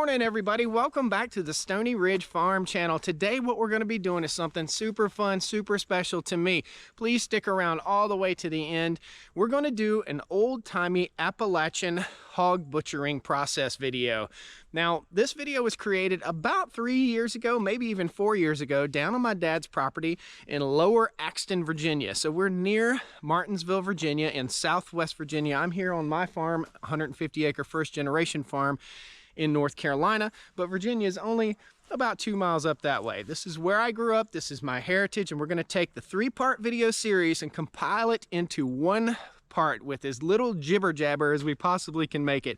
morning, everybody. Welcome back to the Stoney Ridge Farm channel. Today what we're going to be doing is something super fun, super special to me. Please stick around all the way to the end. We're going to do an old-timey Appalachian hog butchering process video. Now, this video was created about 3 years ago, maybe even 4 years ago, down on my dad's property in Lower Axton, Virginia. So we're near Martinsville, Virginia, in Southwest Virginia. I'm here on my farm, 150-acre first-generation farm in North Carolina, but Virginia is only about 2 miles up that way. This is where I grew up. This is my heritage, and we're going to take the 3-part video series and compile it into one part with as little jibber jabber as we possibly can make it.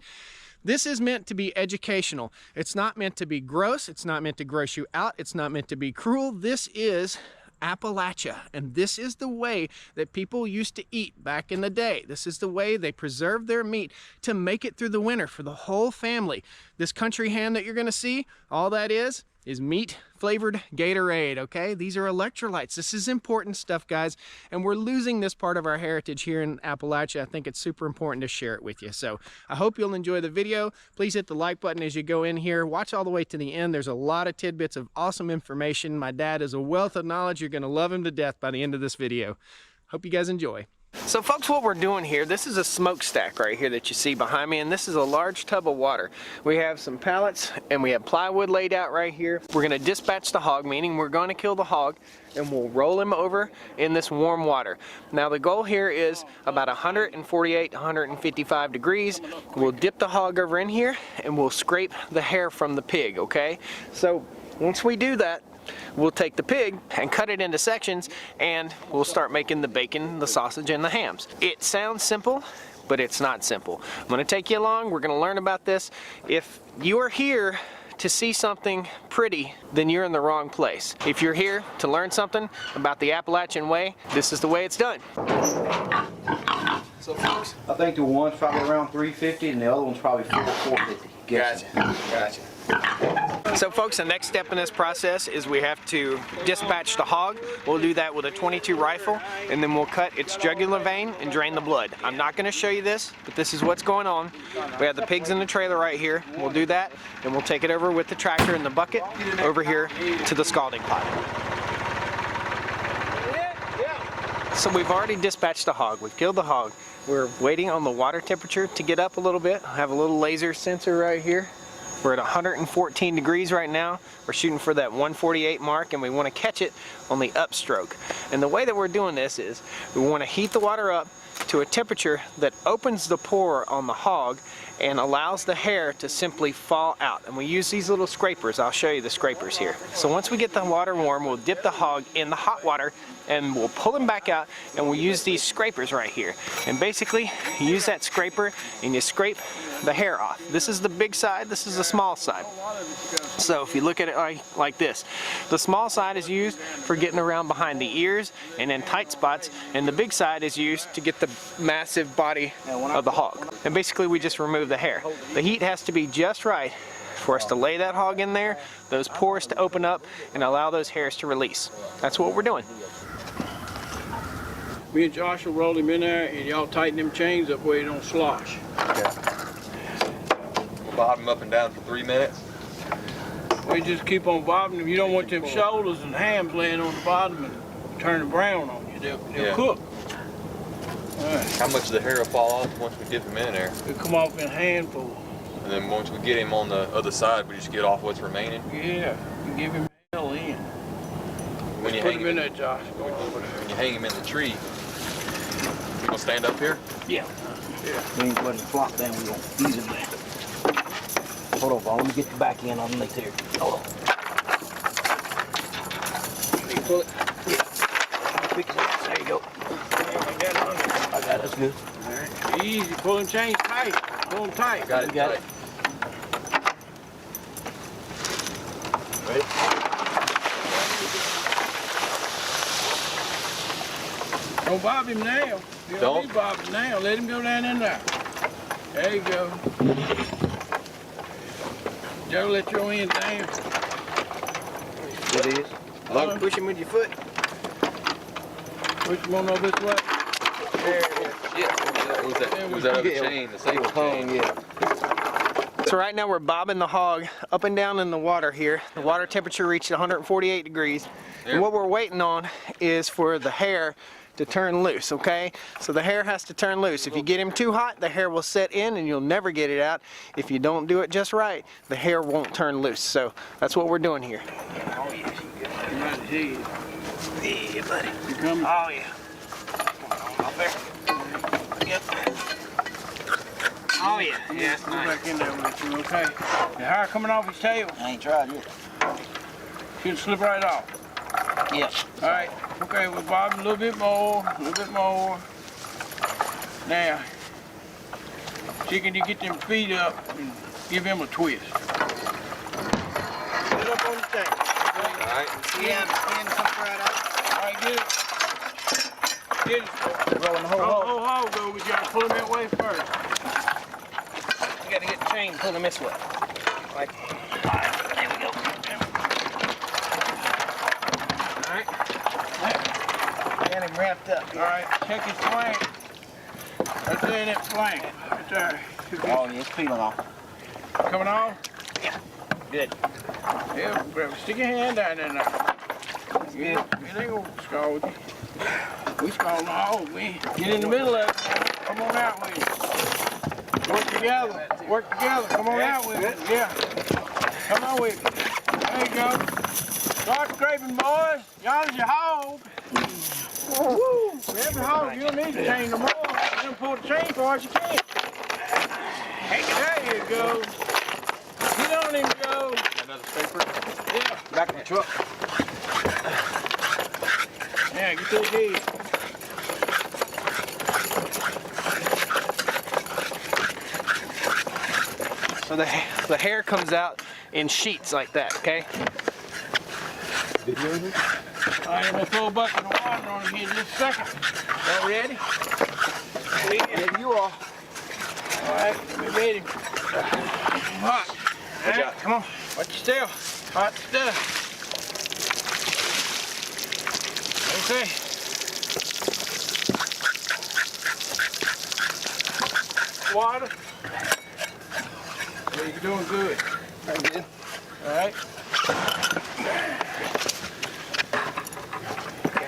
This is meant to be educational. It's not meant to be gross. It's not meant to gross you out. It's not meant to be cruel. This is Appalachia, and this is the way that people used to eat back in the day. This is the way they preserved their meat to make it through the winter for the whole family. This country ham that you're going to see, all that is meat flavored Gatorade, okay? These are electrolytes. This is important stuff, guys, and we're losing this part of our heritage here in Appalachia. I think it's super important to share it with you. So I hope you'll enjoy the video. Please hit the like button as you go in here. Watch all the way to the end. There's a lot of tidbits of awesome information. My dad is a wealth of knowledge. You're gonna love him to death by the end of this video. Hope you guys enjoy. So folks, what we're doing here, this is a smokestack right here that you see behind me, and this is a large tub of water. We have some pallets and we have plywood laid out right here. We're going to dispatch the hog, meaning we're going to kill the hog, and we'll roll him over in this warm water. Now the goal here is about 148, 155 degrees. We'll dip the hog over in here and we'll scrape the hair from the pig, okay? So once we do that, we'll take the pig and cut it into sections, and we'll start making the bacon, the sausage, and the hams. It sounds simple, but it's not simple. I'm going to take you along. We're going to learn about this. If you are here to see something pretty, then you're in the wrong place. If you're here to learn something about the Appalachian way, this is the way it's done. So folks, I think the one's probably around 350 and the other one's probably 450. Gotcha. So folks, the next step in this process is we have to dispatch the hog. We'll do that with a .22 rifle, and then we'll cut its jugular vein and drain the blood. I'm not going to show you this, but this is what's going on. We have the pigs in the trailer right here. We'll do that, and we'll take it over with the tractor and the bucket over here to the scalding pot. So we've already dispatched the hog. We've killed the hog. We're waiting on the water temperature to get up a little bit. I have a little laser sensor right here. We're at 114 degrees right now. We're shooting for that 148 mark, and we want to catch it on the upstroke. And the way that we're doing this is we want to heat the water up to a temperature that opens the pore on the hog and allows the hair to simply fall out. And we use these little scrapers. I'll show you the scrapers here. So once we get the water warm, we'll dip the hog in the hot water and we'll pull him back out, and we'll use these scrapers right here. And basically, you use that scraper and you scrape the hair off. This is the big side, this is the small side. So if you look at it like this, the small side is used for getting around behind the ears and in tight spots, and the big side is used to get the massive body of the hog. And basically we just remove the hair. The heat has to be just right for us to lay that hog in there, those pores to open up, and allow those hairs to release. That's what we're doing. Me and Josh will roll him in there, and y'all tighten them chains up where you don't slosh. Okay. We'll bob him up and down for 3 minutes. We just keep on bobbing them. You don't want them shoulders and hams laying on the bottom and turning brown on you. They'll cook. All right. How much of the hair will fall off once we dip him in there? It'll come off in a handful. And then once we get him on the other side, we just get off what's remaining? Yeah, you give him hell in. When you Put hang him in there, Josh. Go over there. When you hang him in the tree, you gonna stand up here? Yeah. We ain't letting him flop down, we gonna ease him there. Hold on, Paul, let me get the back end underneath here. Hold on. You pull it. Yeah. Fix it. There you go. I got it, that's good. All right. Easy, pull them chains tight. Pull them tight. Got it. Got it. Ready? Don't bob him now. You don't need bob him now. Let him go down in there. There you go. Joe, let your end down. What is? Push him with your foot. Push him on over this way. There it is. Yeah. Was that other chain, the safety chain? Yeah. So right now we're bobbing the hog up and down in the water here. The water temperature reached 148 degrees. And what we're waiting on is for the hair to turn loose, okay? So the hair has to turn loose. If you get him too hot, the hair will set in and you'll never get it out. If you don't do it just right, the hair won't turn loose. So that's what we're doing here. Oh, yeah. You might see it. Yeah, buddy. You coming? Oh, yeah. Up there. Yep. Oh, yeah. Yeah, that's Go nice. back in there with you, okay? The hair coming off his tail. I ain't tried yet. Should slip right off. Yeah. All right. Okay, we're bobbing a little bit more, a little bit more. Now, chicken, you get them feet up and give him a twist. Get up on the tank. Alright. Yeah, the skin comes right out. All right, get it. Get it. Rolling the whole hog. Oh, though, we gotta pull him that way first. You gotta get the chain and pull him this way. Like, Alright, there we go. alright. Get him wrapped up. All right, check his flank. Right there in that flank. Right there. Oh, yeah, it's peeling off. Coming off? Good. Yeah, grab, stick your hand down there now. Good. It ain't gonna scald you. We scald the hog, we get in the middle of it. Come on out with it. Work together. Work together. Come on out with it. Yeah. Come on with it. There you go. Start scraping, boys. Y'all's your hog. Woo! Grab your hog. You don't need the chain no more. You can pull the chain for as you can. Hey, there you go. Get on him, Joe. Another scraper. Yeah. Back in the truck. Yeah, get to the gate. So the hair comes out in sheets like that, okay? All right, I'm gonna throw a bucket of water on him here in just a second. Y'all ready? Yeah, you are. All right, we ready. Hot. All right, come on. Watch your tail. Hot stuff. Okay. Water. Yeah, you're doing good. Very good. All right.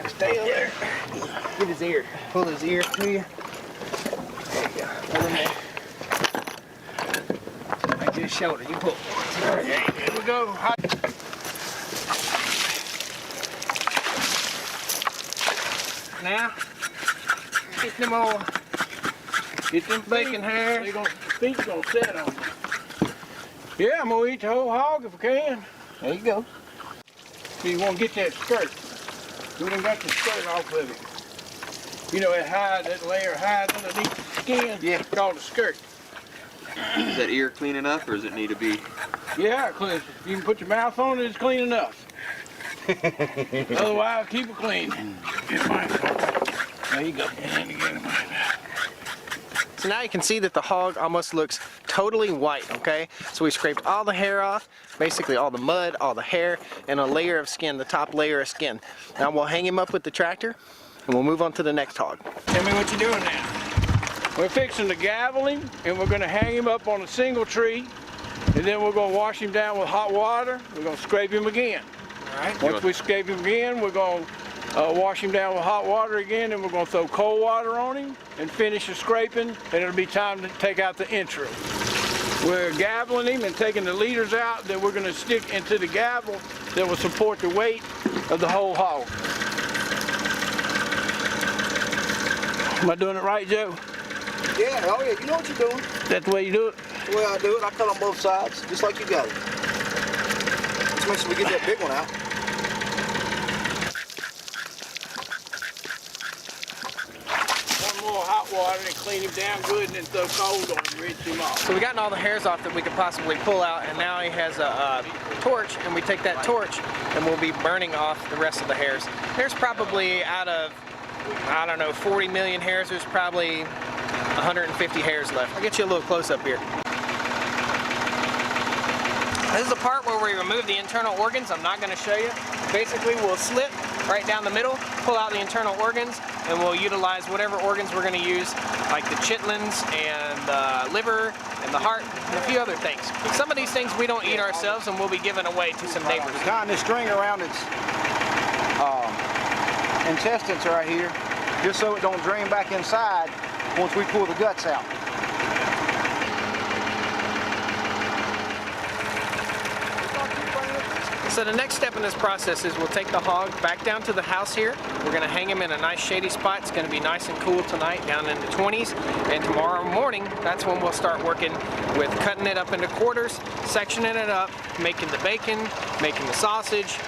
Stay over there. Get his ear. Pull his ear to you. There you go. Pull him there. Right to his shoulder. You pull. Here we go. Hot. Now, get them all. Get them Bacon hair. They're gonna, the feet's gonna set on you. Yeah, I'm gonna eat the whole hog if I can. There you go. So you wanna get that skirt. We done got the skirt off of it. You know, that hide, that layer hides underneath the skin. Yeah. It's called a skirt. Is that ear clean enough, or does it need to be? Yeah, clean. You can put your mouth on it, it's clean enough. Otherwise, keep it clean. Get mine. There you go. And get it. So now you can see that the hog almost looks totally white, okay? So we scraped all the hair off, basically all the mud, all the hair, and a layer of skin, the top layer of skin. Now we'll hang him up with the tractor, and we'll move on to the next hog. Tell me what you're doing now. We're fixing to gavel him, and we're gonna hang him up on a single tree, and then we're gonna wash him down with hot water. We're gonna scrape him again. All right. Once we scrape him again, we're gonna wash him down with hot water again, and we're gonna throw cold water on him and finish the scraping, and it'll be time to take out the intro. We're gaveling him and taking the leaders out that we're gonna stick into the gavel that will support the weight of the whole hog. Am I doing it right, Joe? Yeah, oh yeah, you know what you're doing. That's the way you do it? The way I do it, I cut on both sides, just like you got it. Just make sure we get that big one out. One more hot water and clean him down good, and then throw cold on him, rinse him off. So we gotten all the hairs off that we could possibly pull out, and now he has a torch, and we take that torch and we'll be burning off the rest of the hairs. There's probably out of, I don't know, 40 million hairs, there's probably 150 hairs left. I'll get you a little close up here. This is the part where we remove the internal organs. I'm not going to show you. Basically, we'll slit right down the middle, pull out the internal organs, and we'll utilize whatever organs we're going to use, like the chitlins and the liver and the heart and a few other things. Some of these things we don't eat ourselves, and we'll be giving away to some neighbors. Tying this string around its intestines right here, just so it don't drain back inside once we pull the guts out. So the next step in this process is we'll take the hog back down to the house here. We're going to hang him in a nice shady spot. It's going to be nice and cool tonight, down in the 20s. And tomorrow morning, that's when we'll start working with cutting it up into quarters, sectioning it up, making the bacon, making the sausage,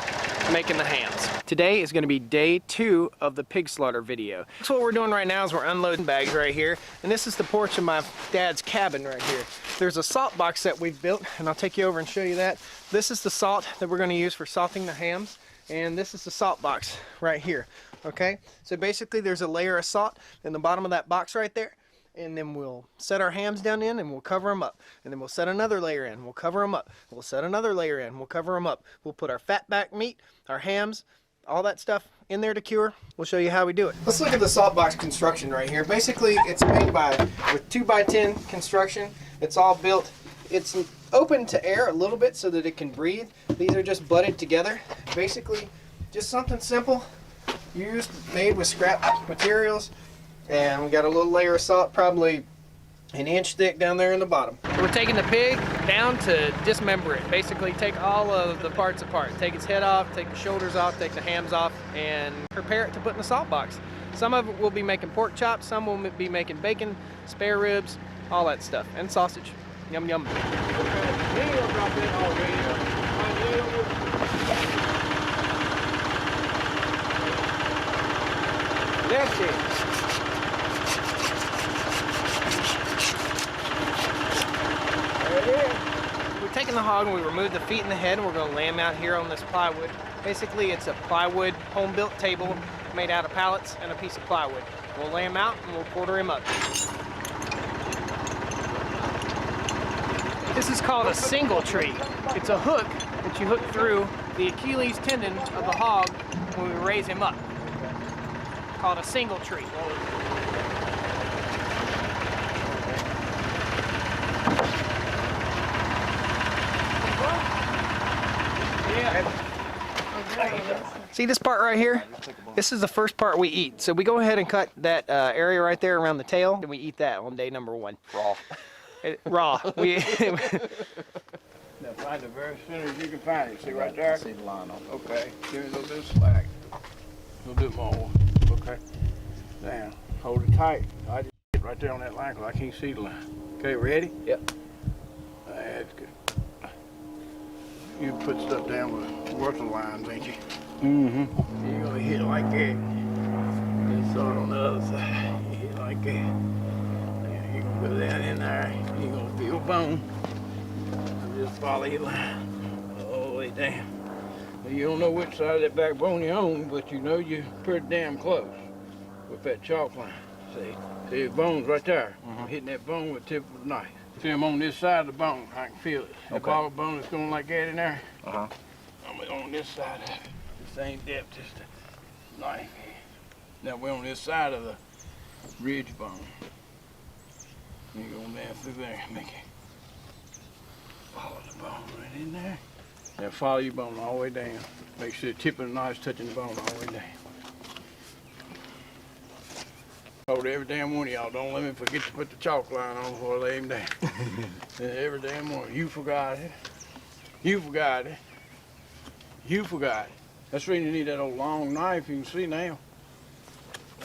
making the hams. Today is going to be day 2 of the pig slaughter video. So what we're doing right now is we're unloading bags right here, and this is the porch of my dad's cabin right here. There's a salt box that we've built, and I'll take you over and show you that. This is the salt that we're going to use for salting the hams, and this is the salt box right here. Okay, so basically there's a layer of salt in the bottom of that box right there, and then we'll set our hams down in and we'll cover them up, and then we'll set another layer in, we'll cover them up, we'll set another layer in, we'll cover them up, we'll put our fat back meat, our hams, all that stuff in there to cure. We'll show you how we do it. Let's look at the salt box construction right here. Basically it's made with 2x10 construction. It's all built, it's open to air a little bit so that it can breathe. These are just butted together. Basically just something simple, made with scrap materials. And we got a little layer of salt, probably an inch thick down there in the bottom. We're taking the pig down to dismember it. Basically take all of the parts apart. Take its head off, take the shoulders off, take the hams off, and prepare it to put in the salt box. Some of it will be making pork chops, some will be making bacon, spare ribs, all that stuff, and sausage. Yum yum. That's it. We're taking the hog and we remove the feet and the head, and we're going to lay them out here on this plywood. Basically it's a plywood home-built table made out of pallets and a piece of plywood. We'll lay him out and we'll quarter him up. This is called a single tree. It's a hook that you hook through the Achilles tendon of the hog when we raise him up. Called a single tree. See this part right here? This is the first part we eat. So we go ahead and cut that area right there around the tail, and we eat that on day number 1. Raw. Raw. Now find the very center as you can find it. See right there? See the line on it. Okay. Give me a little bit of slack. A little bit more. Okay. Now, hold it tight. I just get right there on that line because I can't see the line. Okay, ready? Yep. That's good. You put stuff down with working lines, ain't you? Mm-hmm. You're gonna hit it like that. And start on the other side. You hit it like that. Now you're gonna go down in there. You're gonna feel bone. Just follow your line all the way down. Now, you don't know which side of that backbone you're on, but you know you're pretty damn close with that chalk line. See the bone's right there. I'm hitting that bone with the tip of the knife. See, I'm on this side of the bone. I can feel it. The ball bone is going like that in there. I'm on this side of it. The same depth as the knife. Now we're on this side of the ridge bone. You go down through there and make it. Follow the bone right in there. Now follow your bone all the way down. Make sure the tip of the knife's touching the bone all the way down. Hold every damn one of y'all. Don't let me forget to put the chalk line on before I lay him down. Every damn one. You forgot it. You forgot it. You forgot it. That's the reason you need that old long knife. You can see now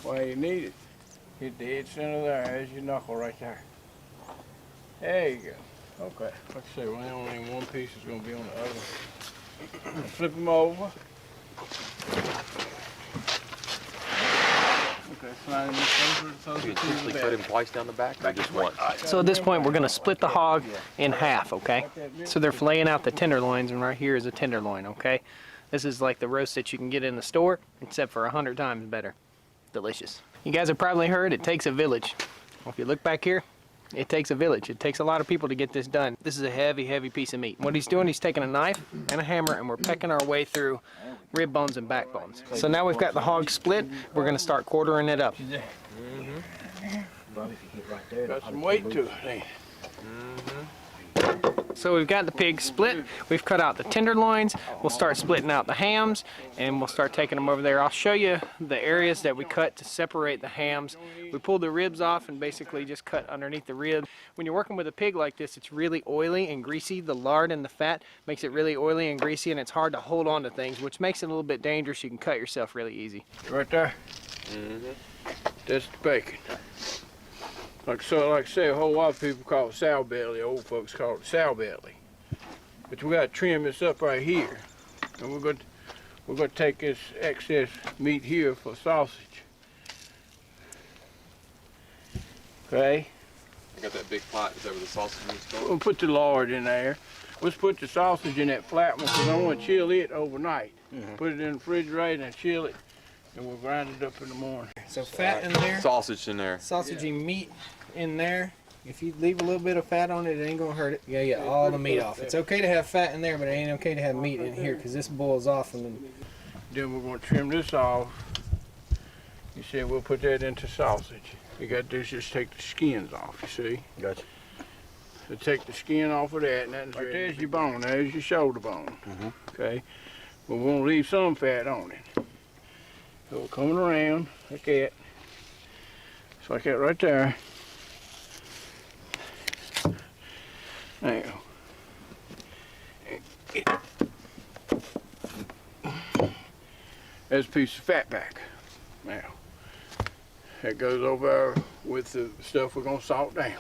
why you need it. Hit the dead center there. There's your knuckle right there. There you go. Okay. Like I say, well, only one piece is going to be on the other. Flip them over. Okay, slide them over You intentionally cut him twice down the back, or just once? So at this point we're going to split the hog in half, okay? So they're flaying out the tenderloins, and right here is a tenderloin, okay? This is like the roast that you can get in the store, except for 100 times better. Delicious. You guys have probably heard it takes a village. Well, if you look back here, it takes a village. It takes a lot of people to get this done. This is a heavy, heavy piece of meat. What he's doing, he's taking a knife and a hammer, and we're pecking our way through rib bones and backbones. So now we've got the hog split. We're going to start quartering it up. Got some weight to it. So we've got the pig split. We've cut out the tenderloins. We'll start splitting out the hams, and we'll start taking them over there. I'll show you the areas that we cut to separate the hams. We pulled the ribs off and basically just cut underneath the rib. When you're working with a pig like this, it's really oily and greasy. The lard and the fat makes it really oily and greasy, and it's hard to hold on to things, which makes it a little bit dangerous. You can cut yourself really easy. Right there. That's the bacon. Like I say, a whole lot of people call it sow belly. Old folks call it sow belly. But we got to trim this up right here, and we're going to take this excess meat here for sausage. Okay. I got that big pot. Is that where the sausage is going? We'll put the lard in there. Let's put the sausage in that flat one because I want to chill it overnight. Put it in the refrigerator and chill it, and we'll grind it up in the morning. So fat in there. Sausage in there. Sausagey meat in there. If you leave a little bit of fat on it, it ain't gonna hurt it. You gotta get all the meat off. It's okay to have fat in there, but it ain't okay to have meat in here because this boils off. And then we're gonna trim this off. You see, we'll put that into sausage. You got to just take the skins off, you see? Gotcha. So take the skin off of that, and that's right there's your bone, there's your shoulder bone. Okay? But we're gonna leave some fat on it. So we're coming around like that. It's like that right there. Now, there's a piece of fat back. Now, that goes over with the stuff we're gonna salt down.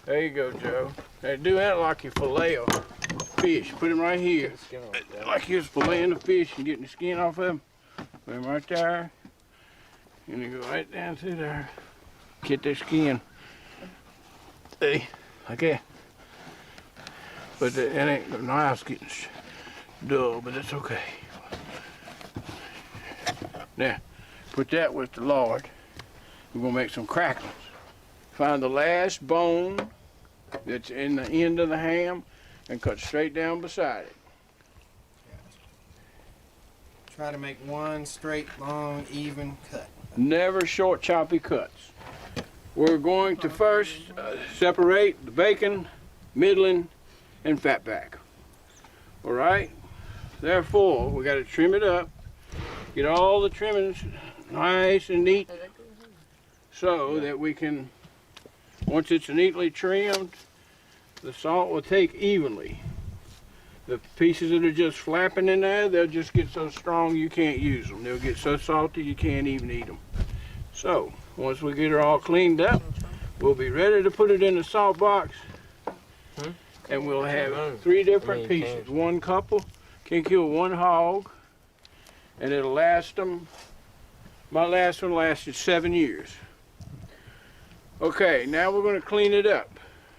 There you go, Joe. Now do that like you fillet a fish. Put him right here. Like you're filleting the fish and getting the skin off of him. Put him right there. And you go right down through there. Get that skin. See, like that. But it ain't the knife's getting dull, but it's okay. Now, put that with the lard. We're gonna make some cracklings. Find the last bone that's in the end of the ham and cut straight down beside it. try to make one straight, long, even cut. Never short, choppy cuts. We're going to first separate the bacon, middling, and fat back. All right? Therefore, we got to trim it up, get all the trimmings nice and neat so that we can, once it's neatly trimmed, the salt will take evenly. The pieces that are just flapping in there, they'll just get so strong you can't use them. They'll get so salty you can't even eat them. So, once we get her all cleaned up, we'll be ready to put it in the salt box. And we'll have 3 different pieces. One couple can kill 1 hog, and it'll last them. My last one lasted 7 years. Okay, now we're going to clean it up.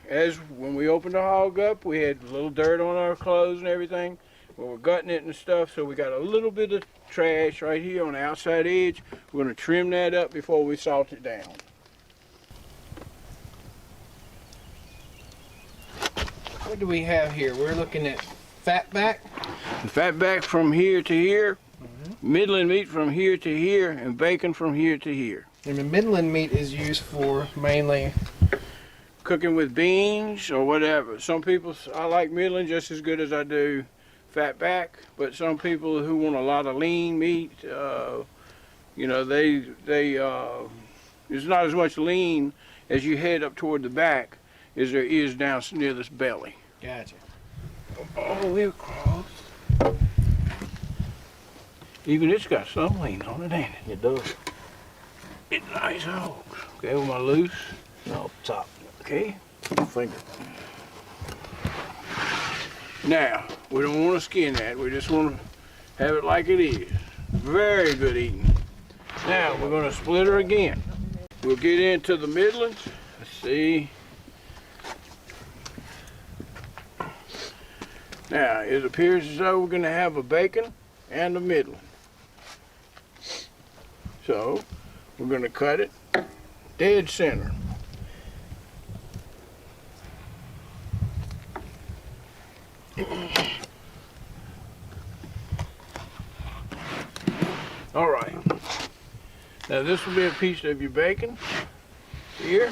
As when we opened the hog up, we had a little dirt on our clothes and everything. Well, we're gutting it and stuff, so we got a little bit of trash right here on the outside edge. We're going to trim that up before we salt it down. What do we have here? We're looking at fat back. The fat back from here to here, middling meat from here to here, and bacon from here to here. And the middling meat is used for mainly Cooking with beans or whatever. Some people, I like middling just as good as I do fat back, but some people who want a lot of lean meat, you know, there's not as much lean as you head up toward the back as there is down near this belly. Gotcha. All the way across. Even it's got some lean on it, ain't it? It does. It's nice hogs. Okay, with my loose. No, top. Okay. Finger. Now, we don't want to skin that. We just want to have it like it is. Very good eating. Now, we're going to split her again. We'll get into the middlings. Let's see. Now, it appears as though we're going to have a bacon and a middling. So, we're going to cut it dead center. All right. Now this will be a piece of your bacon here.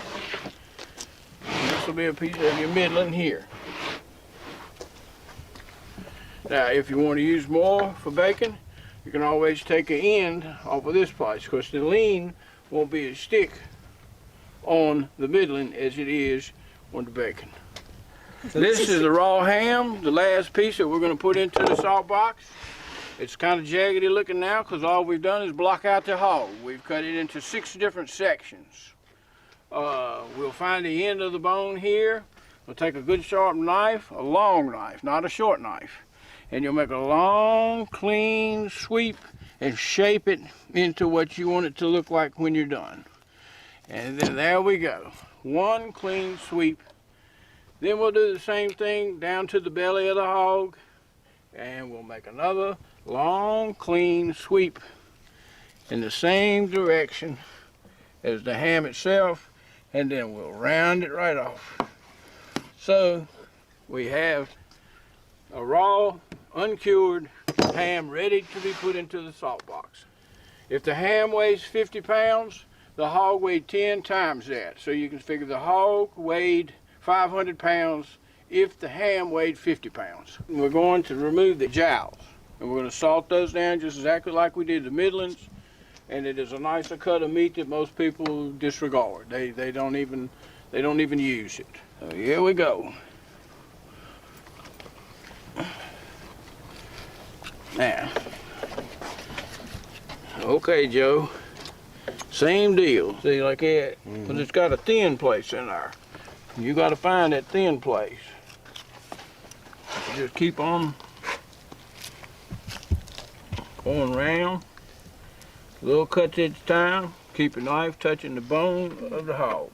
And this will be a piece of your middling here. Now if you want to use more for bacon, you can always take an end off of this place, because the lean won't be as thick on the middling as it is on the bacon. This is the raw ham, the last piece that we're going to put into the salt box. It's kind of jaggedy looking now because all we've done is block out the hog. We've cut it into 6 different sections. We'll find the end of the bone here. We'll take a good sharp knife, a long knife, not a short knife. And you'll make a long, clean sweep and shape it into what you want it to look like when you're done. And then there we go. One clean sweep. Then we'll do the same thing down to the belly of the hog. And we'll make another long, clean sweep in the same direction as the ham itself. And then we'll round it right off. So we have a raw, uncured ham ready to be put into the salt box. If the ham weighs 50 pounds, the hog weighed 10 times that. So you can figure the hog weighed 500 pounds if the ham weighed 50 pounds. And we're going to remove the jowls. And we're going to salt those down just exactly like we did the middlings. And it is a nicer cut of meat that most people disregard. They don't even use it. So here we go. Now, okay, Joe, same deal. See, like that, but it's got a thin place in there. You got to find that thin place. Just keep on going around, little cuts at a time. Keep your knife touching the bone of the hog.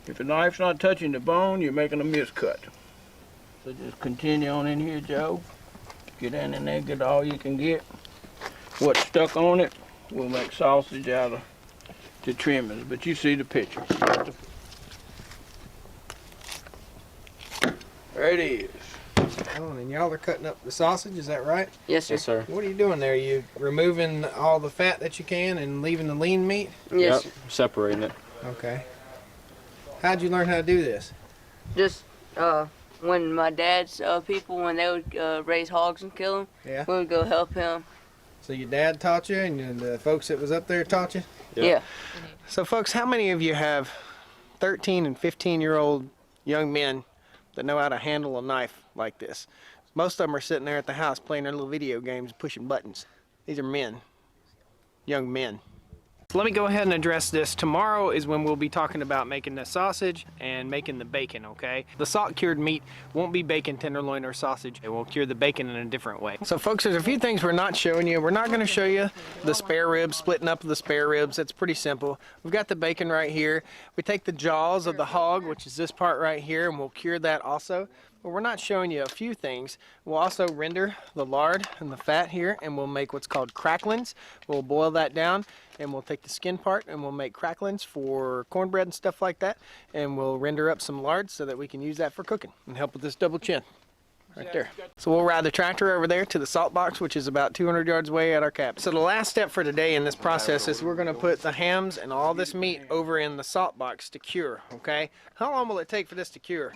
If the knife's not touching the bone, you're making a miscut. So just continue on in here, Joe. Get in there, get all you can get. What's stuck on it, we'll make sausage out of the trimmings, but you see the picture. There it is. Oh, and y'all are cutting up the sausage, is that right? Yes, sir. Yes, sir. What are you doing there? You removing all the fat that you can and leaving the lean meat? Yes. Yep, separating it. Okay. How'd you learn how to do this? Just when my dad's people, when they would raise hogs and kill them, Yeah. we would go help him. So your dad taught you and the folks that was up there taught you? Yep. Yeah. So folks, how many of you have 13 and 15-year-old young men that know how to handle a knife like this? Most of them are sitting there at the house playing their little video games, pushing buttons. These are men, young men. Let me go ahead and address this. Tomorrow is when we'll be talking about making the sausage and making the bacon, okay? The salt cured meat won't be bacon, tenderloin, or sausage. It will cure the bacon in a different way. So folks, there's a few things we're not showing you. We're not gonna show you the spare ribs, splitting up the spare ribs. It's pretty simple. We've got the bacon right here. We take the jaws of the hog, which is this part right here, and we'll cure that also. But we're not showing you a few things. We'll also render the lard and the fat here, and we'll make what's called cracklings. We'll boil that down, and we'll take the skin part, and we'll make cracklings for cornbread and stuff like that, and we'll render up some lard so that we can use that for cooking and help with this double chin right there. So we'll ride the tractor over there to the salt box, which is about 200 yards away at our cabin. So the last step for today in this process is we're going to put the hams and all this meat over in the salt box to cure, okay? How long will it take for this to cure?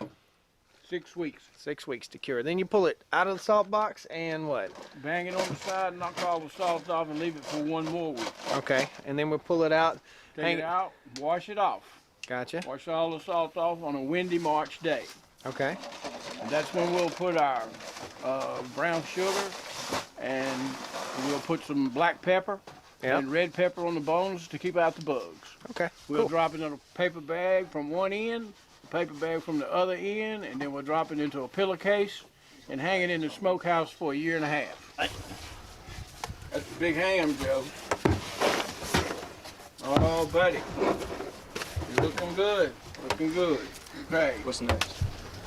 6 weeks. 6 weeks to cure. Then you pull it out of the salt box and what? Bang it on the side, knock all the salt off, and leave it for 1 more week. Okay, and then we'll pull it out. Take it out, wash it off. Gotcha. Wash all the salt off on a windy March day. Okay. And that's when we'll put our brown sugar, and we'll put some black pepper Yep. and red pepper on the bones to keep out the bugs. Okay. We'll Cool. drop it in a paper bag from one end, a paper bag from the other end, and then we'll drop it into a pillowcase and hang it in the smokehouse for 1.5 years. That's a big ham, Joe. Oh, buddy. You're looking good. Looking good. Okay. What's next?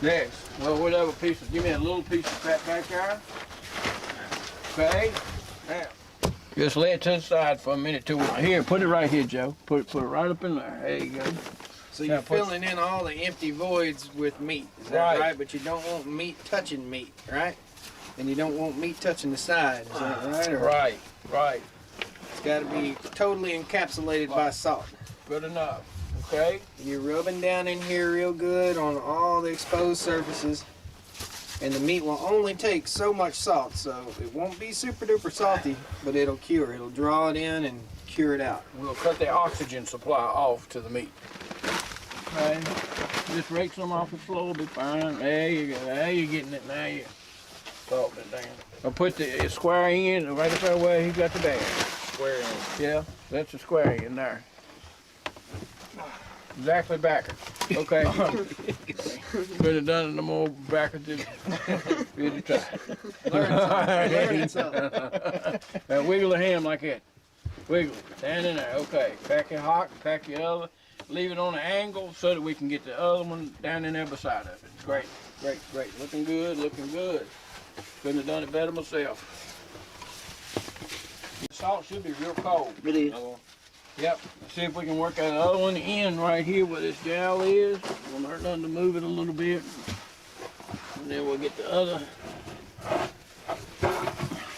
Next. Well, whatever pieces. Give me a little piece of fat back there. Okay. Now, just lay it to the side for a minute too. Here, put it right here, Joe. Put it right up in there. There you go. So Now you're put- filling in all the empty voids with meat, is that Right. right? But you don't want meat touching meat, right? And you don't want meat touching the side, is that right? Or- Right, right. got to be totally encapsulated by salt. Good enough. Okay. You're rubbing down in here real good on all the exposed surfaces. And the meat will only take so much salt, so it won't be super duper salty, but it'll cure. It'll draw it in and cure it out. We'll cut the oxygen supply off to the meat. Okay. Just rake some off the floor, be fine. There you go. There you're getting it. Now you're salting it down. I'll put the square end right up there where he got the bag. Square in. Yeah, that's the square end there. Exactly backer. Okay. Could have done it no more backer than really try. Learn something. Now wiggle the ham like that. Wiggle. Stand in there. Okay. Pack your hot, pack your other. Leave it on an angle so that we can get the other one down in there beside of it. Great, great, great. Looking good, looking good. Couldn't have done it better myself. The salt should be real cold. It is. Yep. See if we can work that other one in right here where this jowl is. Won't hurt nothing to move it a little bit. And then we'll get the other.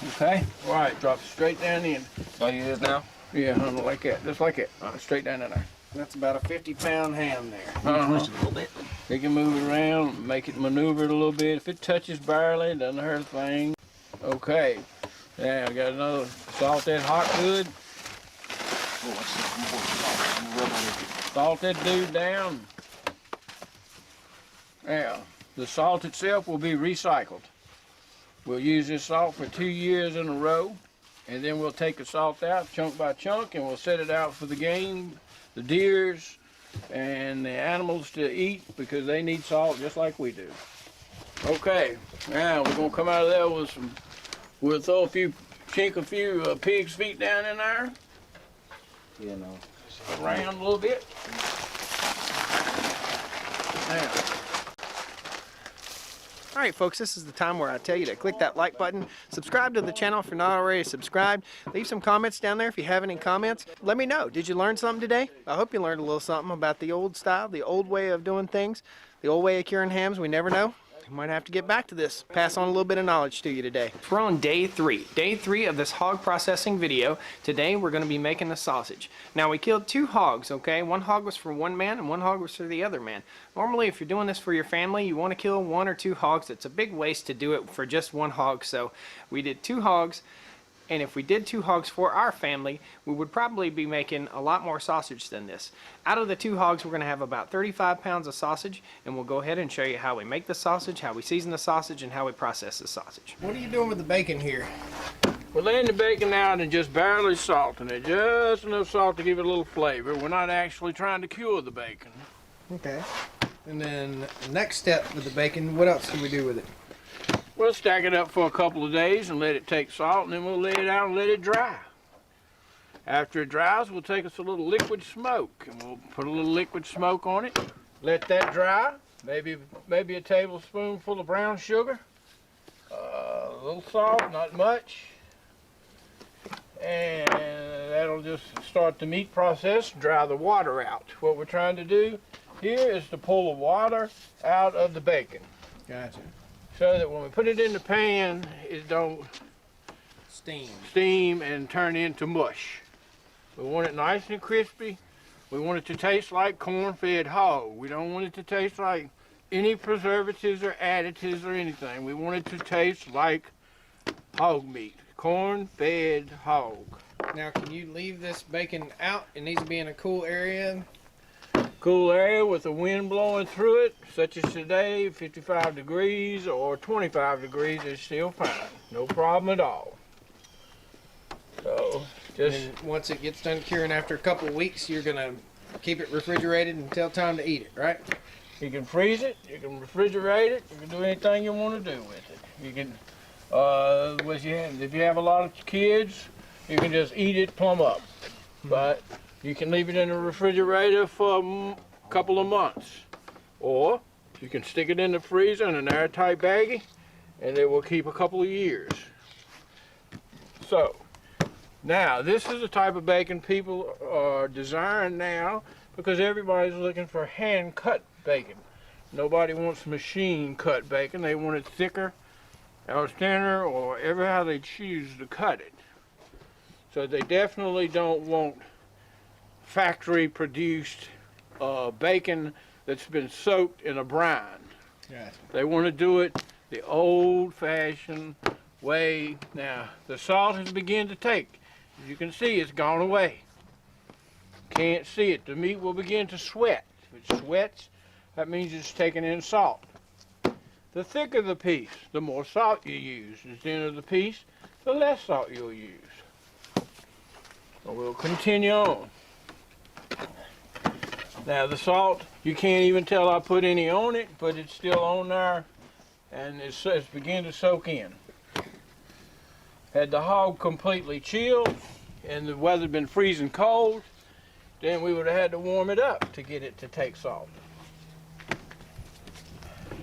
Okay. All right. Drop it straight down in. Like it is now? Yeah, like that. Just like that. Straight down in there. That's about a 50-pound ham there. Twist it a little bit. You can move it around, make it maneuver it a little bit. If it touches barely, it doesn't hurt a thing. Okay. Now I got another salt that hot good. Salt that dude down. Now, the salt itself will be recycled. We'll use this salt for 2 years in a row, and then we'll take the salt out chunk by chunk, and we'll set it out for the game, the deers, and the animals to eat because they need salt just like we do. Okay, now we're gonna come out of there with some, we'll throw a few pig's feet down in there. You know. Around a little bit. Now. All right, folks, this is the time where I tell you to click that like button, subscribe to the channel if you're not already subscribed, leave some comments down there if you have any comments. Let me know, did you learn something today? I hope you learned a little something about the old style, the old way of doing things, the old way of curing hams. We never know. We might have to get back to this, pass on a little bit of knowledge to you today. We're on day three of this hog processing video. Today we're going to be making the sausage. Now we killed 2 hogs, okay? One hog was for one man and one hog was for the other man. Normally if you're doing this for your family, you want to kill 1 or 2 hogs. It's a big waste to do it for just 1 hog, so we did 2 hogs. And if we did 2 hogs for our family, we would probably be making a lot more sausage than this. Out of the 2 hogs, we're going to have about 35 pounds of sausage, and we'll go ahead and show you how we make the sausage, how we season the sausage, and how we process the sausage. What are you doing with the bacon here? We're laying the bacon out and just barely salting it, just enough salt to give it a little flavor. We're not actually trying to cure the bacon. Okay. And then the next step with the bacon, what else do we do with it? We'll stack it up for a couple of days and let it take salt, and then we'll lay it out and let it dry. After it dries, we'll take us a little liquid smoke, and we'll put a little liquid smoke on it. Let that dry. Maybe a tablespoonful of brown sugar, a little salt, not much, and that'll just start the meat process, dry the water out. What we're trying to do here is to pull the water out of the bacon. Gotcha. So that when we put it in the pan, it don't steam and turn into mush. We want it nice and crispy. We want it to taste like corn-fed hog. We don't want it to taste like any preservatives or additives or anything. We want it to taste like hog meat, corn-fed hog. Now, can you leave this bacon out? It needs to be in a cool area. Cool area with the wind blowing through it, such as today, 55 degrees or 25 degrees is still fine. No problem at all. So, just once it gets done curing after a couple of weeks, you're gonna keep it refrigerated until time to eat it, right? You can freeze it, you can refrigerate it, you can do anything you want to do with it. You can, if you have a lot of kids, you can just eat it plumb up. But you can leave it in the refrigerator for a couple of months. Or you can stick it in the freezer in an airtight baggie and it will keep a couple of years. So, now this is the type of bacon people are desiring now because everybody's looking for hand-cut bacon. Nobody wants machine-cut bacon. They want it thicker or thinner or ever how they choose to cut it. So they definitely don't want factory produced bacon that's been soaked in a brine. Gotcha. They want to do it the old-fashioned way. Now, the salt has begun to take. As you can see, it's gone away. Can't see it. The meat will begin to sweat. If it sweats, that means it's taking in salt. The thicker the piece, the more salt you use. The thinner the piece, the less salt you'll use. So we'll continue on. Now the salt, you can't even tell I put any on it, but it's still on there, and it's beginning to soak in. Had the hog completely chilled and the weather been freezing cold, then we would have had to warm it up to get it to take salt.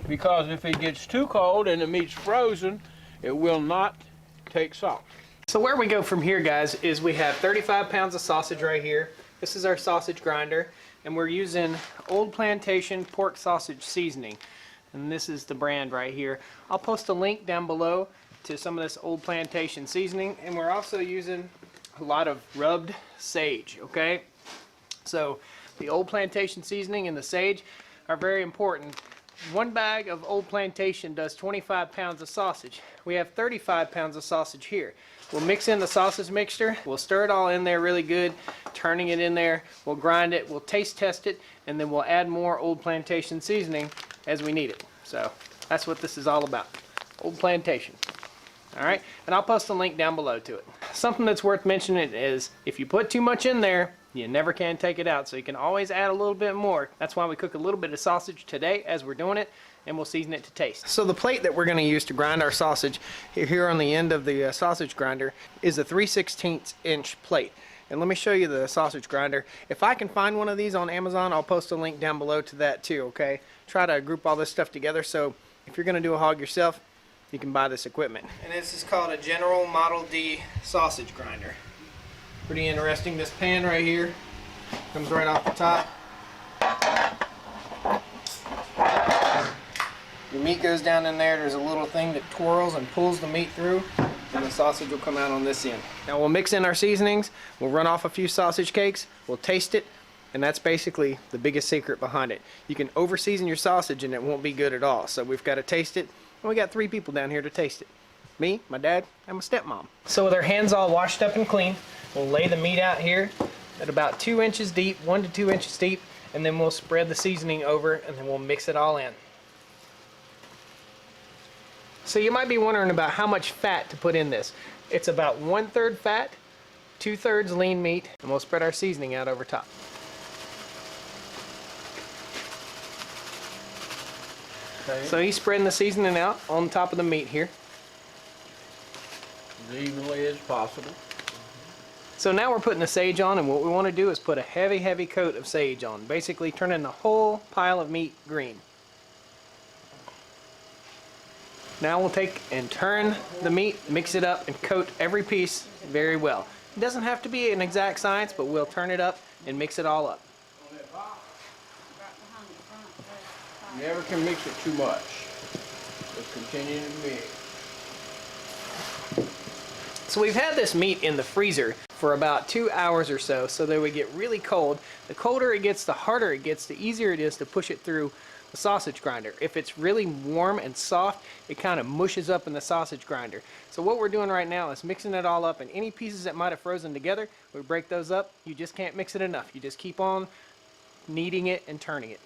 Because if it gets too cold and the meat's frozen, it will not take salt. So where we go from here, guys, is we have 35 pounds of sausage right here. This is our sausage grinder, and we're using Old Plantation pork sausage seasoning. And this is the brand right here. I'll post a link down below to some of this Old Plantation seasoning, and we're also using a lot of rubbed sage, okay? So the Old Plantation seasoning and the sage are very important. One bag of Old Plantation does 25 pounds of sausage. We have 35 pounds of sausage here. We'll mix in the sausage mixture. We'll stir it all in there really good, turning it in there. We'll grind it, we'll taste test it, and then we'll add more Old Plantation seasoning as we need it. So that's what this is all about. Old Plantation. All right, and I'll post a link down below to it. Something that's worth mentioning is if you put too much in there, you never can take it out, so you can always add a little bit more. That's why we cook a little bit of sausage today as we're doing it, and we'll season it to taste. So the plate that we're going to use to grind our sausage here on the end of the sausage grinder is a 3/16 inch plate. And let me show you the sausage grinder. If I can find one of these on Amazon, I'll post a link down below to that too, okay? Try to group all this stuff together, so if you're going to do a hog yourself, you can buy this equipment. And this is called a General Model D sausage grinder. Pretty interesting. This pan right here comes right off the top. Your meat goes down in there. There's a little thing that twirls and pulls the meat through, and the sausage will come out on this end. Now we'll mix in our seasonings. We'll run off a few sausage cakes. We'll taste it, and that's basically the biggest secret behind it. You can over season your sausage and it won't be good at all. So we've got to taste it, and we got 3 people down here to taste it. Me, my dad, and my stepmom. So with our hands all washed up and clean, we'll lay the meat out here at about 2 inches deep, 1 to 2 inches deep, and then we'll spread the seasoning over, and then we'll mix it all in. So you might be wondering about how much fat to put in this. It's about 1/3 fat, 2/3 lean meat, and we'll spread our seasoning out over top. Okay. So he's spreading the seasoning out on top of the meat here. As evenly as possible. So now we're putting the sage on, and what we want to do is put a heavy, heavy coat of sage on, basically turning the whole pile of meat green. Now we'll take and turn the meat, mix it up, and coat every piece very well. It doesn't have to be an exact science, but we'll turn it up and mix it all up. You never can mix it too much. Just continue to mix. So we've had this meat in the freezer for about 2 hours or so that we get really cold. The colder it gets, the harder it gets, the easier it is to push it through the sausage grinder. If it's really warm and soft, it kind of mushes up in the sausage grinder. So what we're doing right now is mixing it all up, and any pieces that might have frozen together, we break those up. You just can't mix it enough. You just keep on kneading it and turning it.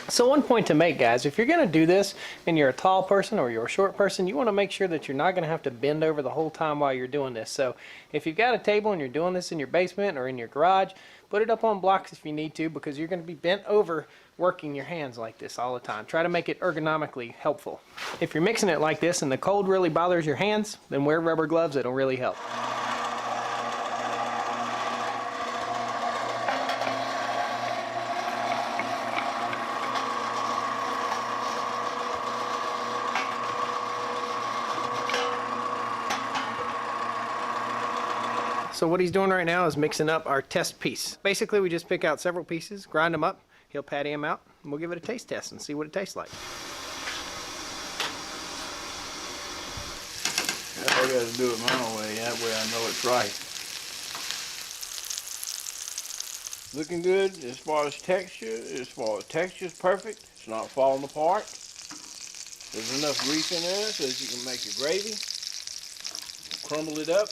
So one point to make, guys, if you're going to do this and you're a tall person or you're a short person, you want to make sure that you're not going to have to bend over the whole time while you're doing this. So if you've got a table and you're doing this in your basement or in your garage, put it up on blocks if you need to, because you're going to be bent over working your hands like this all the time. Try to make it ergonomically helpful. If you're mixing it like this and the cold really bothers your hands, then wear rubber gloves. It'll really help. So what he's doing right now is mixing up our test piece. Basically, we just pick out several pieces, grind them up, he'll patty them out, and we'll give it a taste test and see what it tastes like. I gotta do it my way, that way I know it's right. Looking good as far as texture. As far as texture is perfect. It's not falling apart. There's enough grease in there so that you can make your gravy. Crumble it up.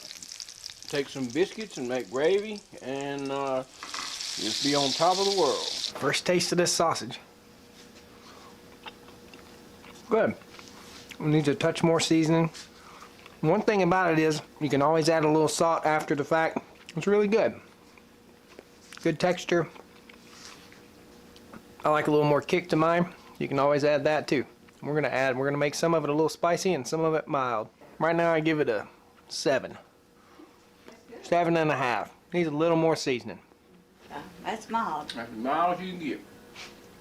Take some biscuits and make gravy, and just be on top of the world. First taste of this sausage. Good. It needs a touch more seasoning. One thing about it is you can always add a little salt after the fact. It's really good. Good texture. I like a little more kick to mine. You can always add that too. We're gonna make some of it a little spicy and some of it mild. Right now I give it a 7. 7.5. Needs a little more seasoning. That's mild. That's as mild as you can get.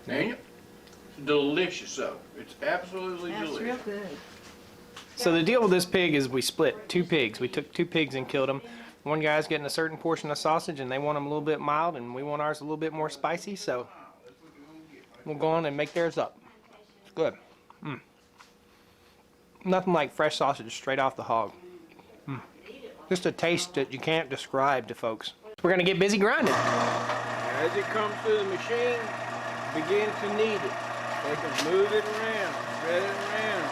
Ain't it? It's delicious though. It's absolutely That's delicious. real good. So the deal with this pig is we split 2 pigs. We took 2 pigs and killed them. One guy's getting a certain portion of sausage and they want them a little bit mild, and we want ours a little bit more spicy, so we'll go on and make theirs up. It's good. Nothing like fresh sausage straight off the hog. Just a taste that you can't describe to folks. We're gonna get busy grinding. As it comes through the machine, begin to knead it. They can move it around, spread it around,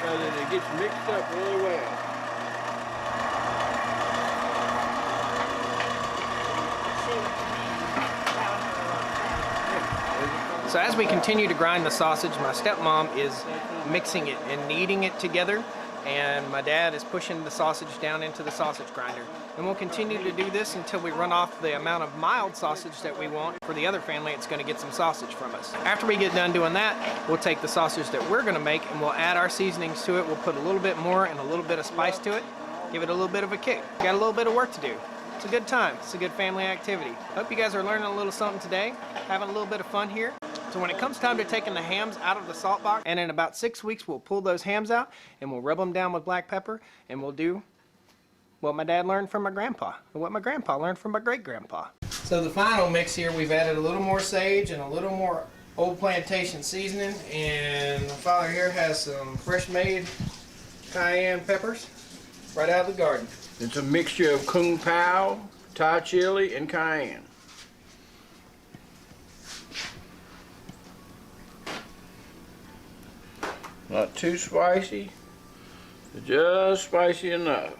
so that it gets mixed up really well. So as we continue to grind the sausage, my stepmom is mixing it and kneading it together, and my dad is pushing the sausage down into the sausage grinder. And we'll continue to do this until we run off the amount of mild sausage that we want. For the other family, it's going to get some sausage from us. After we get done doing that, we'll take the sausage that we're going to make and we'll add our seasonings to it. We'll put a little bit more and a little bit of spice to it, give it a little bit of a kick. Got a little bit of work to do. It's a good time. It's a good family activity. Hope you guys are learning a little something today, having a little bit of fun here. So when it comes time to taking the hams out of the salt box, and in about 6 weeks we'll pull those hams out and we'll rub them down with black pepper, and we'll do what my dad learned from my grandpa, and what my grandpa learned from my great-grandpa. So the final mix here, we've added a little more sage and a little more Old Plantation seasoning, and my father here has some fresh made cayenne peppers right out of the garden. It's a mixture of kung pao, Thai chili, and cayenne. Not too spicy, just spicy enough.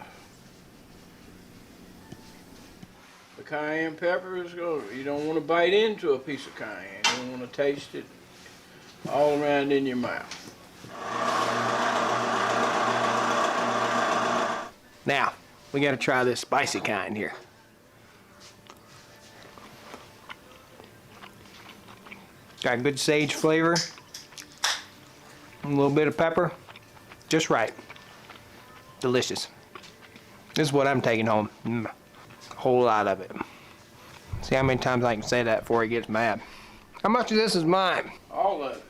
The cayenne pepper is good. You don't want to bite into a piece of cayenne. You want to taste it all around in your mouth. Now, we got to try this spicy kind here. Got good sage flavor. A little bit of pepper, just right. Delicious. This is what I'm taking home. A whole lot of it. See how many times I can say that before he gets mad. How much of this is mine? All of it.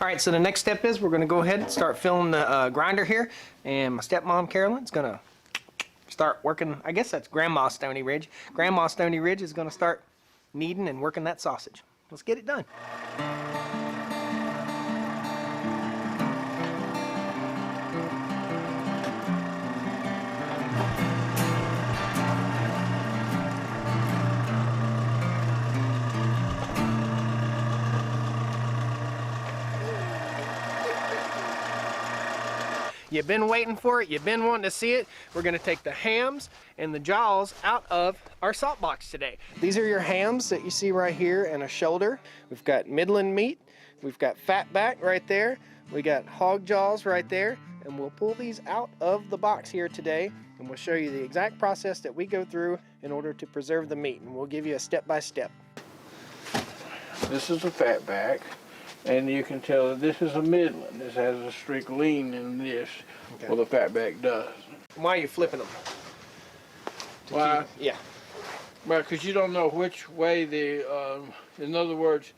All right, so the next step is we're gonna go ahead and start filling the grinder here, and my stepmom Carolyn's gonna start working. I guess that's Grandma Stoney Ridge. Grandma Stoney Ridge is gonna start kneading and working that sausage. Let's get it done. You've been waiting for it, you've been wanting to see it. We're gonna take the hams and the jaws out of our salt box today. These are your hams that you see right here and a shoulder. We've got Midland meat, we've got fat back right there, we got hog jaws right there, and we'll pull these out of the box here today, and we'll show you the exact process that we go through in order to preserve the meat, and we'll give you a step-by-step. This is a fat back. And you can tell that this is a Midland. This has a streak lean in this, well, the fatback does. Why are you flipping them? Why? Yeah. Well, because you don't know which way the, in other words,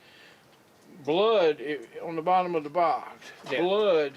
blood on the bottom of the box. Yeah. Blood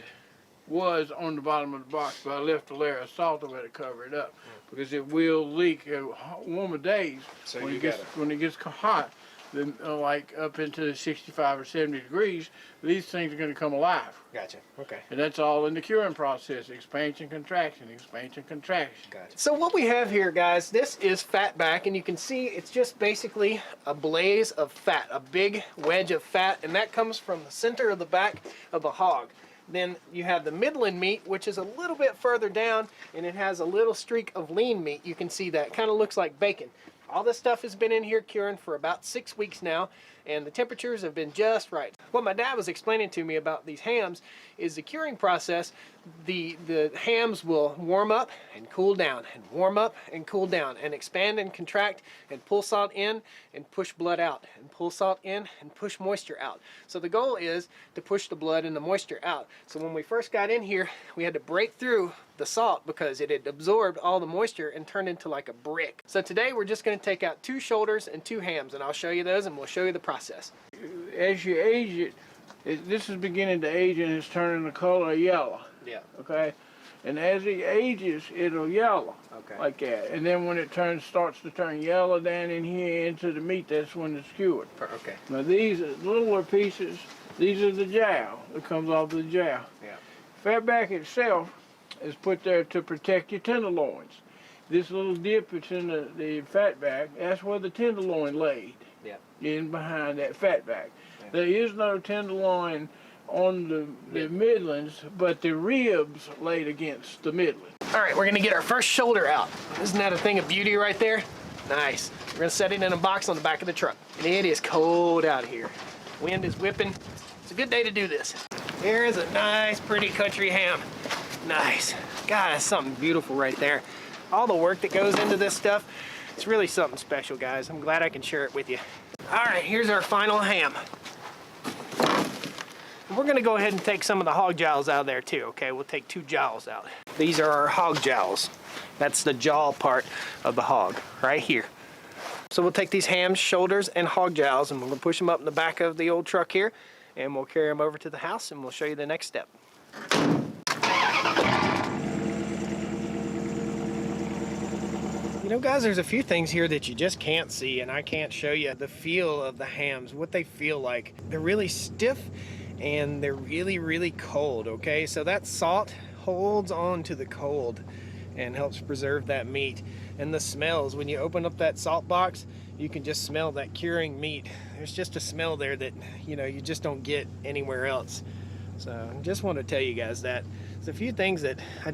was on the bottom of the box, but I left a layer of salt over it to cover it up because it will leak at warmer days. So when you it gets hot. like up into 65 or 70 degrees, these things are going to come alive. Gotcha. Okay. And that's all in the curing process. Expansion, contraction, expansion, contraction. Gotcha. So what we have here, guys, this is fat back, and you can see it's just basically a blaze of fat, a big wedge of fat, and that comes from the center of the back of the hog. Then you have the midland meat, which is a little bit further down, and it has a little streak of lean meat. You can see that. Kind of looks like bacon. All this stuff has been in here curing for about 6 weeks now, and the temperatures have been just right. What my dad was explaining to me about these hams is the curing process. The hams will warm up and cool down, and warm up and cool down, and expand and contract, and pull salt in and push blood out, and pull salt in and push moisture out. So the goal is to push the blood and the moisture out. So when we first got in here, we had to break through the salt because it had absorbed all the moisture and turned into like a brick. So today we're just going to take out 2 shoulders and 2 hams, and I'll show you those, and we'll show you the process. As you age it, this is beginning to age and it's turning the color yellow. Yeah. Okay? And as it ages, it'll yellow. Okay. Like that. And then when it starts to turn yellow down in here into the meat, that's when it's cured. Okay. Now these littler pieces, these are the jowl that comes off the jowl. Yeah. Fatback itself is put there to protect your tenderloins. This little dip that's in the fatback, that's where the tenderloin laid. Yeah. In behind that fatback. Yeah. There is no tenderloin on the midlands, but the ribs laid against the midland. All right, we're gonna get our first shoulder out. Isn't that a thing of beauty right there? Nice. We're gonna set it in a box on the back of the truck. And it is cold out here. Wind is whipping. It's a good day to do this. Here is a nice, pretty country ham. Nice. God, that's something beautiful right there. All the work that goes into this stuff, it's really something special, guys. I'm glad I can share it with you. All right, here's our final ham. We're gonna go ahead and take some of the hog jowls out of there too, okay? We'll take 2 jowls out. These are our hog jowls. That's the jaw part of the hog, right here. So we'll take these hams, shoulders, and hog jowls, and we're gonna push them up in the back of the old truck here, and we'll carry them over to the house, and we'll show you the next step. You know, guys, there's a few things here that you just can't see, and I can't show you the feel of the hams, what they feel like. They're really stiff, and they're really, really cold, okay? So that salt holds on to the cold and helps preserve that meat. And the smells, when you open up that salt box, you can just smell that curing meat. There's just a smell there that, you know, you just don't get anywhere else. So I just want to tell you guys that. There's a few things that I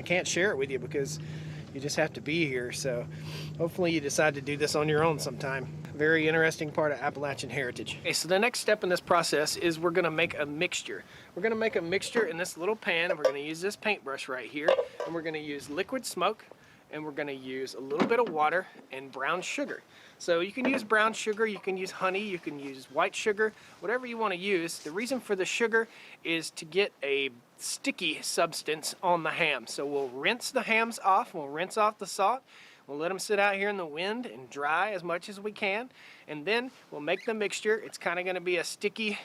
can't share it with you because you just have to be here. So hopefully you decide to do this on your own sometime. Very interesting part of Appalachian heritage. Okay, so the next step in this process is we're gonna make a mixture. We're gonna make a mixture in this little pan, and we're gonna use this paintbrush right here, and we're gonna use liquid smoke, and we're gonna use a little bit of water and brown sugar. So you can use brown sugar, you can use honey, you can use white sugar, whatever you wanna use. The reason for the sugar is to get a sticky substance on the ham. So we'll rinse the hams off, we'll rinse off the salt, we'll let them sit out here in the wind and dry as much as we can, and then we'll make the mixture. It's kind of going to be a sticky,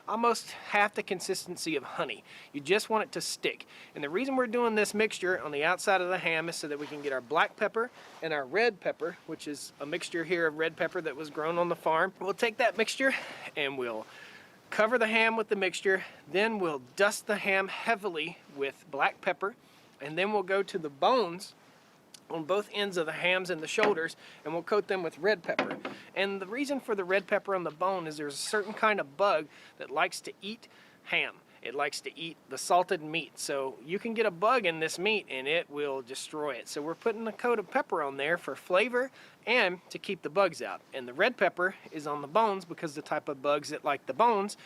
almost half the consistency of honey. You just want it to stick. And the reason we're doing this mixture on the outside of the ham is so that we can get our black pepper and our red pepper, which is a mixture here of red pepper that was grown on the farm. We'll take that mixture and we'll cover the ham with the mixture, then we'll dust the ham heavily with black pepper, and then we'll go to the bones on both ends of the hams and the shoulders, and we'll coat them with red pepper. And the reason for the red pepper on the bone is there's a certain kind of bug that likes to eat ham. It likes to eat the salted meat. So you can get a bug in this meat and it will destroy it. So we're putting a coat of pepper on there for flavor and to keep the bugs out. And the red pepper is on the bones because the type of bugs that like the bones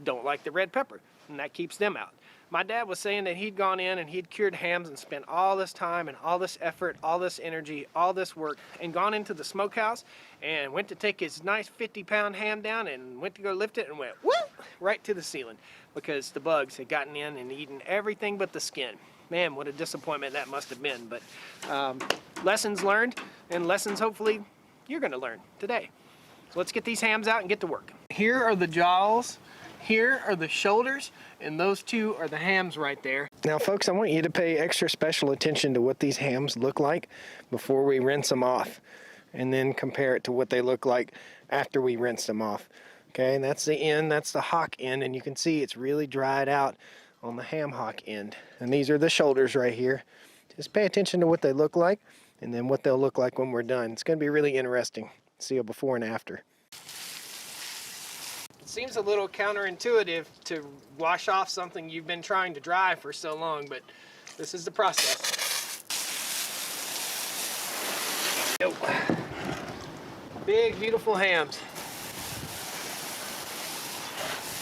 don't like the red pepper, and that keeps them out. My dad was saying that he'd gone in and he'd cured hams and spent all this time and all this effort, all this energy, all this work, and gone into the smokehouse and went to take his nice 50-pound ham down and went to go lift it and went whoop right to the ceiling because the bugs had gotten in and eaten everything but the skin. Man, what a disappointment that must have been. But lessons learned, and lessons hopefully you're going to learn today. So let's get these hams out and get to work. Here are the jaws. Here are the shoulders, and those 2 are the hams right there. Now, folks, I want you to pay extra special attention to what these hams look like before we rinse them off. and then compare it to what they look like after we rinse them off. Okay, and that's the end, that's the hock end, and you can see it's really dried out on the ham hock end. And these are the shoulders right here. Just pay attention to what they look like and then what they'll look like when we're done. It's going to be really interesting. See a before and after. It seems a little counterintuitive to wash off something you've been trying to dry for so long, but this is the process. Yo. Big, beautiful hams.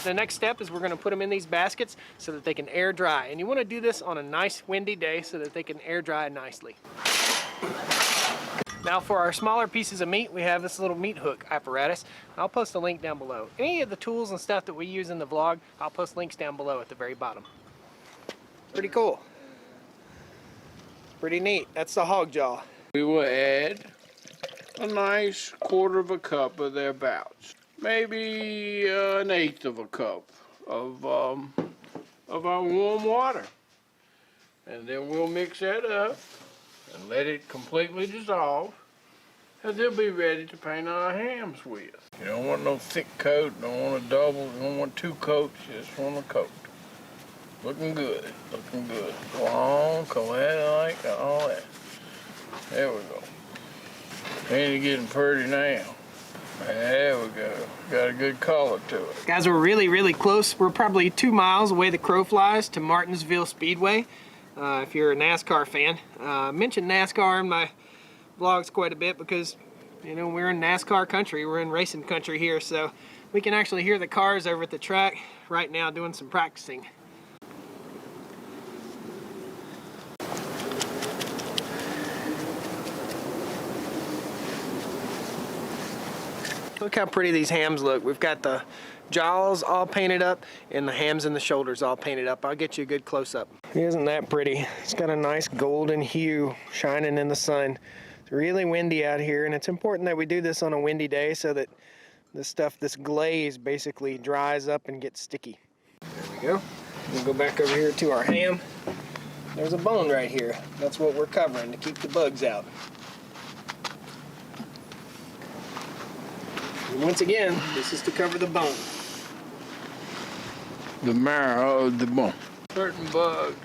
The next step is we're going to put them in these baskets so that they can air dry. And you want to do this on a nice windy day so that they can air dry nicely. Now for our smaller pieces of meat, we have this little meat hook apparatus. I'll post a link down below. Any of the tools and stuff that we use in the vlog, I'll post links down below at the very bottom. Pretty cool. Pretty neat. That's the hog jaw. We will add a nice 1/4 of a cup of thereabouts. Maybe an 1/8 of a cup of our warm water. And then we'll mix that up and let it completely dissolve, and they'll be ready to paint our hams with. You don't want no thick coat, don't want a double, you don't want 2 coats, just want a coat. Looking good, looking good. Go on, go ahead like all that. There we go. Ain't it getting pretty now? There we go. Got a good color to it. Guys, we're really, really close. We're probably 2 miles away the crow flies to Martinsville Speedway. If you're a NASCAR fan. I mention NASCAR in my vlogs quite a bit because, you know, we're in NASCAR country. We're in racing country here, so we can actually hear the cars over at the track right now doing some practicing. Look how pretty these hams look. We've got the jaws all painted up and the hams and the shoulders all painted up. I'll get you a good close-up. Isn't that pretty? It's got a nice golden hue shining in the sun. It's really windy out here, and it's important that we do this on a windy day so that this stuff, this glaze, basically dries up and gets sticky. There we go. We'll go back over here to our ham. There's a bone right here. That's what we're covering to keep the bugs out. And once again, this is to cover the bone. The marrow of the bone. Certain bugs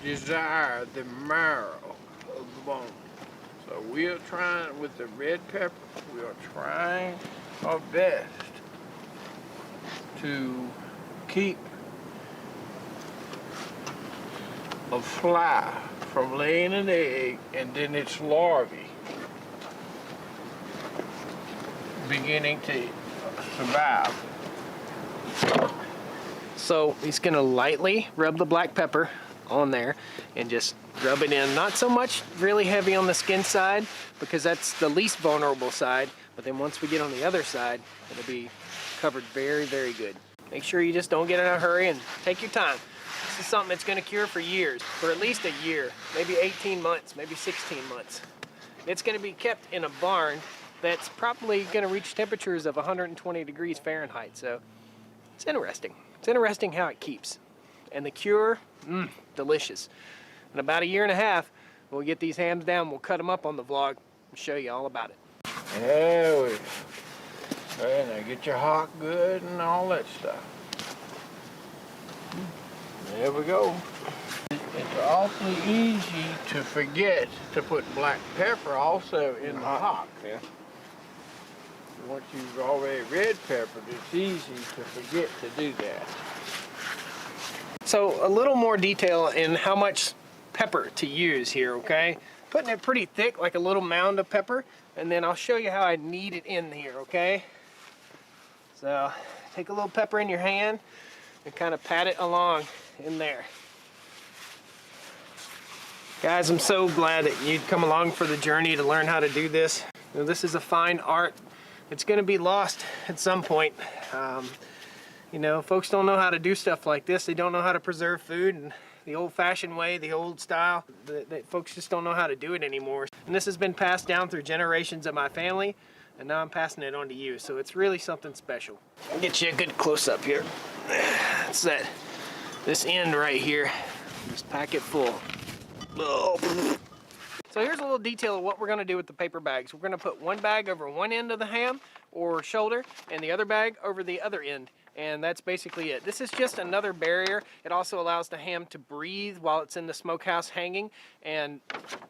desire the marrow of the bone. So we are trying, with the red pepper, we are trying our best to keep a fly from laying an egg and then its larvae beginning to survive. So he's gonna lightly rub the black pepper on there and just rub it in. Not so much really heavy on the skin side because that's the least vulnerable side, but then once we get on the other side, it'll be covered very, very good. Make sure you just don't get in a hurry and take your time. This is something that's gonna cure for years, for at least a year, maybe 18 months, maybe 16 months. It's gonna be kept in a barn that's probably gonna reach temperatures of 120 degrees Fahrenheit, so it's interesting. It's interesting how it keeps. And the cure, delicious. In about a year and a half, we'll get these hams down, we'll cut them up on the vlog and show you all about it. There we go. Right, now get your hock good and all that stuff. There we go. It's awfully easy to forget to put black pepper also in the hock. Yeah. Once you've already red peppered, it's easy to forget to do that. So a little more detail in how much pepper to use here, okay? Putting it pretty thick, like a little mound of pepper, and then I'll show you how I knead it in here, okay? So take a little pepper in your hand and kind of pat it along in there. Guys, I'm so glad that you'd come along for the journey to learn how to do this. You know, this is a fine art. It's going to be lost at some point. You know, folks don't know how to do stuff like this. They don't know how to preserve food and the old-fashioned way, the old style. Folks just don't know how to do it anymore. And this has been passed down through generations of my family, and now I'm passing it on to you. So it's really something special. I'll get you a good close-up here. That's that. This end right here. Just pack it full. Oh. So here's a little detail of what we're gonna do with the paper bags. We're gonna put one bag over one end of the ham or shoulder and the other bag over the other end. And that's basically it. This is just another barrier. It also allows the ham to breathe while it's in the smokehouse hanging, and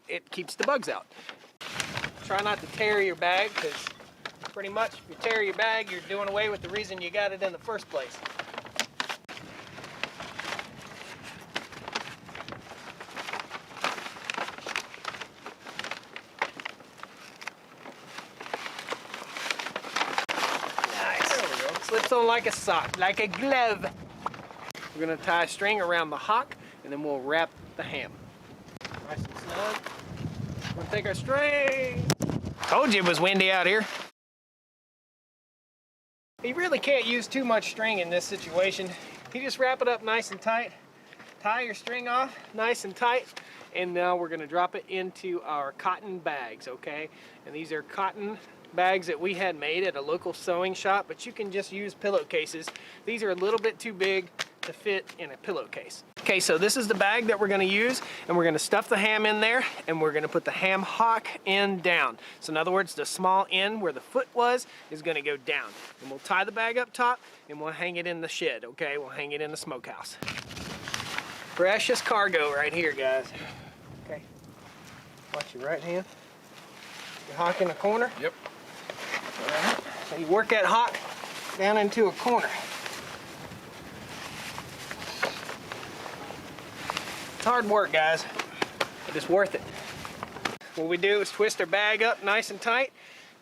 it keeps the bugs out. Try not to tear your bag, because pretty much if you tear your bag, you're doing away with the reason you got it in the first place. Slips on like a sock, like a glove. We're gonna tie a string around the hock and then we'll wrap the ham. Nice and snug. We're gonna take our string. Told you it was windy out here. You really can't use too much string in this situation. You just wrap it up nice and tight. Tie your string off nice and tight. And now we're gonna drop it into our cotton bags, okay? And these are cotton bags that we had made at a local sewing shop, but you can just use pillowcases. These are a little bit too big to fit in a pillowcase. Okay, so this is the bag that we're gonna use, and we're gonna stuff the ham in there, and we're gonna put the ham hock end down. So in other words, the small end where the foot was is gonna go down. And we'll tie the bag up top, and we'll hang it in the shed, okay? We'll hang it in the smokehouse. Precious cargo right here, guys. Okay, watch your right hand. Your hock in the corner. Yep. Alright, so you work that hock down into a corner. It's hard work, guys, but it's worth it. What we do is twist our bag up nice and tight,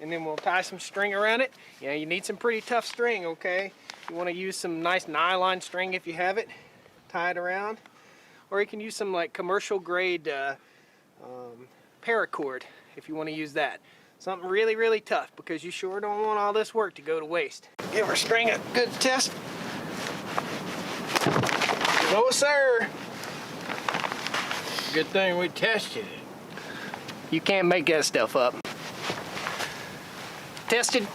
and then we'll tie some string around it. Yeah, you need some pretty tough string, okay? You want to use some nice nylon string if you have it. Tie it around. Or you can use some like commercial grade paracord if you want to use that. Something really, really tough, because you sure don't want all this work to go to waste. Give our string a good test. No, sir. Good thing we tested it. You can't make that stuff up. Tested,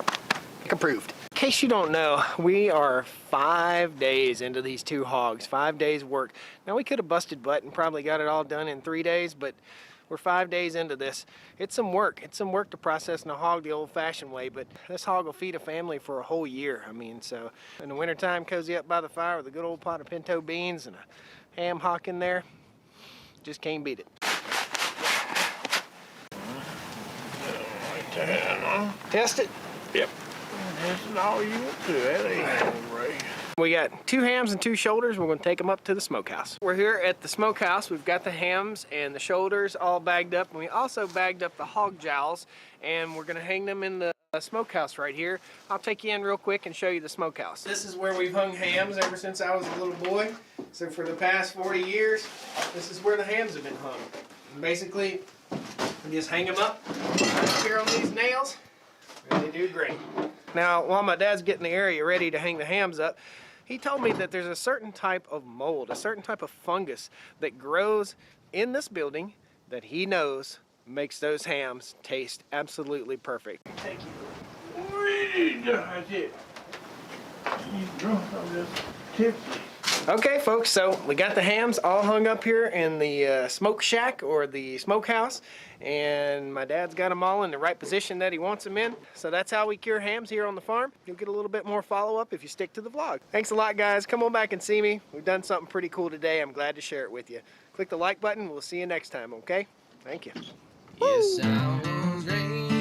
approved. In case you don't know, we are 5 days into these two hogs, 5 days work. Now we could have busted butt and probably got it all done in 3 days, but we're 5 days into this. It's some work. It's some work to processing a hog the old-fashioned way, but this hog will feed a family for a whole year. I mean, so in the wintertime, cozy up by the fire with a good old pot of pinto beans and a ham hock in there. Just can't beat it. Like that, huh? Test it. Yep. That's all you want to. That ain't no Ray. We got 2 hams and 2 shoulders. We're going to take them up to the smokehouse. We're here at the smokehouse. We've got the hams and the shoulders all bagged up. And we also bagged up the hog jowls, and we're going to hang them in the smokehouse right here. I'll take you in real quick and show you the smokehouse. This is where we've hung hams ever since I was a little boy. So for the past 40 years, this is where the hams have been hung. And basically, we just hang them up right here on these nails, and they do great. Now, while my dad's getting the area ready to hang the hams up, he told me that there's a certain type of mold, a certain type of fungus that grows in this building that he knows makes those hams taste absolutely perfect. Thank you. That's it. You drunk, I'm just tipsy. Okay, folks, so we got the hams all hung up here in the smoke shack or the smokehouse, and my dad's got them all in the right position that he wants them in. So that's how we cure hams here on the farm. You'll get a little bit more follow-up if you stick to the vlog. Thanks a lot, guys. Come on back and see me. We've done something pretty cool today. I'm glad to share it with you. Click the like button. We'll see you next time, okay? Thank you. Yes, I was raised